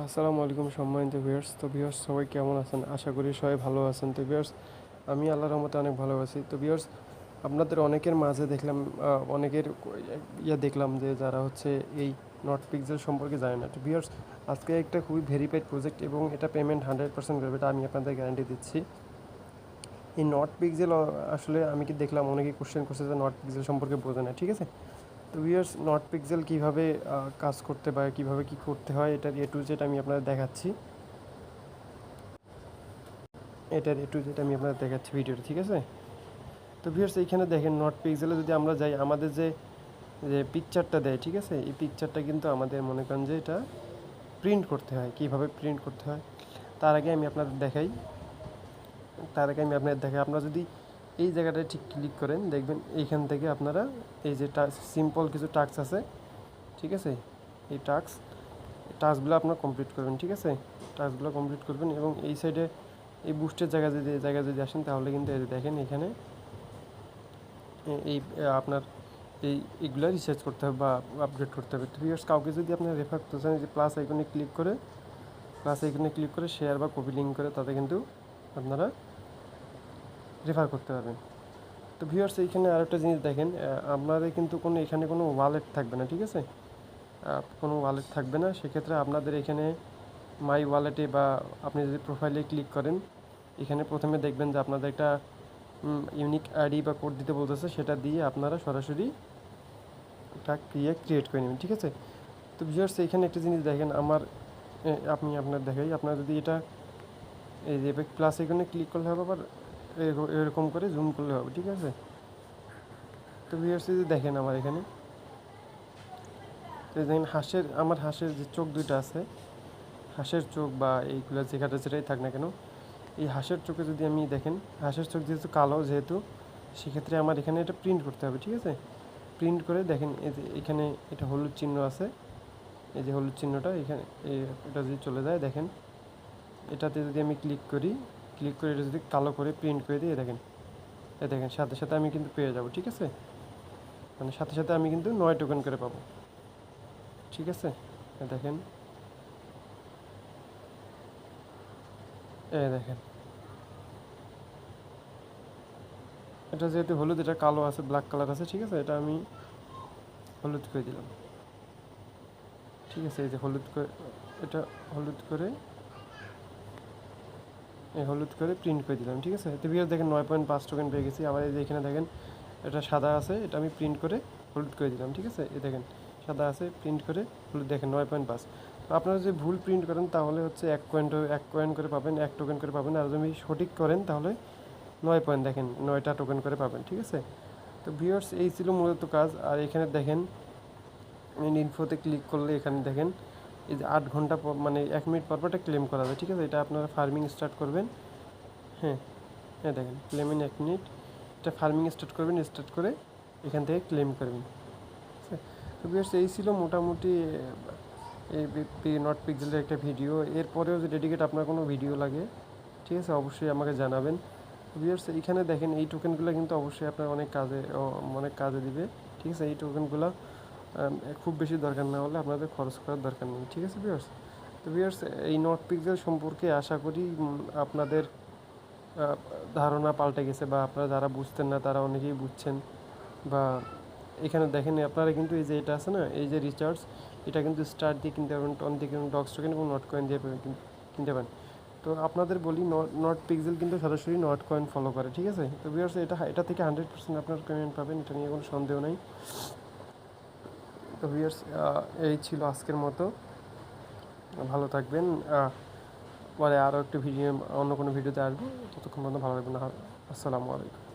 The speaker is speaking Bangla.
আসসালামু আলাইকুম সম্মানিত ভিউয়ার্স। তো ভিউয়ার্স সবাই কেমন আছেন? আশা করি সবাই ভালো আছেন। তো ভিউয়ার্স আমি আল্লাহর রহমতে অনেক ভালো আছি। তো ভিউয়ার্স আপনাদের অনেকের মাঝে দেখলাম অনেকের দেখলাম যে যারা হচ্ছে এই নট পিক্সেল সম্পর্কে জানে না। তো ভিউয়ার্স আজকে একটা খুবই ভেরিফাইড প্রজেক্ট এবং এটা পেমেন্ট 100% করবে, এটা আমি আপনাদের গ্যারান্টি দিচ্ছি। এই নট পিক্সেল আসলে আমি কি দেখলাম অনেকেই কোশ্চেন করছে যে নট পিক্সেল সম্পর্কে বোঝে না, ঠিক আছে? তো ভিউয়ার্স নট পিক্সেল কীভাবে কাজ করতে বা কীভাবে কী করতে হয় এটার এ টু জেড আমি আপনাদের দেখাচ্ছি। আমি আপনাদের দেখাচ্ছি ভিডিওটা, ঠিক আছে? তো ভিউয়ার্স এইখানে দেখেন নট পিক্সেলে যদি আমরা যাই, আমাদের যে যে পিকচারটা দেয়, ঠিক আছে, এই পিকচারটা কিন্তু আমাদের মনে করেন যে এটা প্রিন্ট করতে হয়। কীভাবে প্রিন্ট করতে হয় তার আগে আমি আপনাদের দেখাই। আপনারা যদি এই জায়গাটায় ঠিক ক্লিক করেন, দেখবেন এইখান থেকে আপনারা এই যে সিম্পল কিছু টাস্ক আছে, ঠিক আছে, এই টাস্কগুলো আপনারা কমপ্লিট করবেন, ঠিক আছে? টাস্কগুলো কমপ্লিট করবেন এবং এই সাইডে এই বুস্টের জায়গায় যদি আসেন তাহলে কিন্তু এই দেখেন এখানে এই আপনার এইগুলো রিসার্চ করতে হবে বা আপডেট করতে হবে। তো ভিউয়ার্স কাউকে যদি আপনার রেফার করতে চান, যে প্লাস আইকনে ক্লিক করে শেয়ার বা কপি লিঙ্ক করে তাতে কিন্তু আপনারা রেফার করতে পারবেন। তো ভিউয়ার্স এইখানে আরেকটা জিনিস দেখেন, আপনাদের কিন্তু এখানে কোনো ওয়ালেট থাকবে না, ঠিক আছে? কোনো ওয়ালেট থাকবে না। সেক্ষেত্রে আপনাদের এখানে মাই ওয়ালেটে বা আপনি যদি প্রোফাইলে ক্লিক করেন, এখানে প্রথমে দেখবেন যে আপনাদের একটা ইউনিক আইডি বা কোড দিতে বলতেছে, সেটা দিয়ে আপনারা সরাসরি একটা ক্রিয়েট করে নেবেন, ঠিক আছে? তো ভিউয়ার্স এইখানে একটা জিনিস দেখেন, আমি আপনার দেখাই। আপনারা যদি এটা এই যে প্লাস এখানে ক্লিক করলে হবে, আবার এরকম করে জুম করলে হবে, ঠিক আছে? তো ভিউয়ার্স যদি দেখেন আমার এখানে তো দেখেন হাঁসের যে চোখ দুইটা আছে, হাঁসের চোখ বা এইগুলো যেটাই থাক না কেন, এই হাঁসের চোখে যদি আমি দেখেন, হাঁসের চোখ যেহেতু কালো, সেক্ষেত্রে আমার এখানে এটা প্রিন্ট করতে হবে, ঠিক আছে? প্রিন্ট করে দেখেন এই যে এখানে এটা হলুদ চিহ্ন আছে, এই যে হলুদ চিহ্নটা এখানে এটা যদি চলে যায়, দেখেন এটাতে যদি আমি ক্লিক করি এটা যদি কালো করে প্রিন্ট করে দিই, দেখেন সাথে সাথে আমি কিন্তু পেয়ে যাব, ঠিক আছে? মানে সাথে সাথে আমি কিন্তু 9 টোকেন করে পাবো, ঠিক আছে? দেখেন দেখেন এটা যেহেতু হলুদ, এটা কালো আছে, ব্ল্যাক কালার আছে, ঠিক আছে? এটা আমি হলুদ করে দিলাম, ঠিক আছে? এই যে এটা হলুদ করে প্রিন্ট করে দিলাম, ঠিক আছে? তো ভিউয়ার্স দেখেন 9.5 টোকেন পেয়ে গেছি। আবার এই যে এখানে দেখেন এটা সাদা আছে, এটা আমি প্রিন্ট করে হলুদ করে দিলাম, ঠিক আছে? এই দেখেন সাদা আছে, প্রিন্ট করে হলুদ, দেখেন 9.5। তো আপনারা যদি ভুল প্রিন্ট করেন তাহলে হচ্ছে 1 কয়েন করে পাবেন, 1 টোকেন করে পাবেন। আর যদি সঠিক করেন তাহলে 9 পয়েন্ট, দেখেন 9টা টোকেন করে পাবেন, ঠিক আছে? তো ভিউয়ার্স এই ছিল মূলত কাজ। আর এখানে দেখেন ইনফোতে ক্লিক করলে এখানে দেখেন এই যে 8 ঘন্টা মানে 1 মিনিট পর এটা ক্লেম করা যায়, ঠিক আছে? এটা আপনারা ফার্মিং স্টার্ট করবেন। হ্যাঁ, দেখেন ক্লেম ইন 1 মিনিট, এটা ফার্মিং স্টার্ট করে এখান থেকে ক্লেম করবেন, ঠিক আছে? তো ভিউয়ার্স এই ছিল মোটামুটি এই নট পিক্সেলের একটা ভিডিও। এরপরেও যে ডেডিকেট আপনার কোনো ভিডিও লাগে, ঠিক আছে, অবশ্যই আমাকে জানাবেন। ভিউয়ার্স এইখানে দেখেন এই টোকেনগুলো কিন্তু অবশ্যই আপনার অনেক কাজে দিবে, ঠিক আছে? এই টোকেনগুলো খুব বেশি দরকার না হলে আপনাদের খরচ করার দরকার নেই, ঠিক আছে ভিউয়ার্স? তো ভিউয়ার্স এই নট পিক্সেল সম্পর্কে আশা করি আপনাদের ধারণা পাল্টে গেছে, বা আপনারা যারা বুঝতেন না তারা অনেকেই বুঝছেন। বা এখানে দেখেন আপনারা কিন্তু এই যে এটা আছে না, এই যে রিচার্জ, এটা কিন্তু স্টার দিয়ে কিনতে পারবেন, টন দিয়ে কিনবেন, ডক্স টোকেন এবং নট কয়েন দিয়ে কিনতে পারেন। তো আপনাদের বলি নট পিক্সেল কিন্তু সরাসরি নট কয়েন ফলো করে, ঠিক আছে? তো ভিউয়ার্স এটা থেকে 100% আপনার পেমেন্ট পাবেন, এটা নিয়ে কোনো সন্দেহ নেই। তো ভিউয়ার্স এই ছিল আজকের মতো, ভালো থাকবেন। পরে আরও একটু অন্য কোনো ভিডিওতে আসবো, ততক্ষণ পর্যন্ত ভালো থাকবেন। আসসালামু আলাইকুম।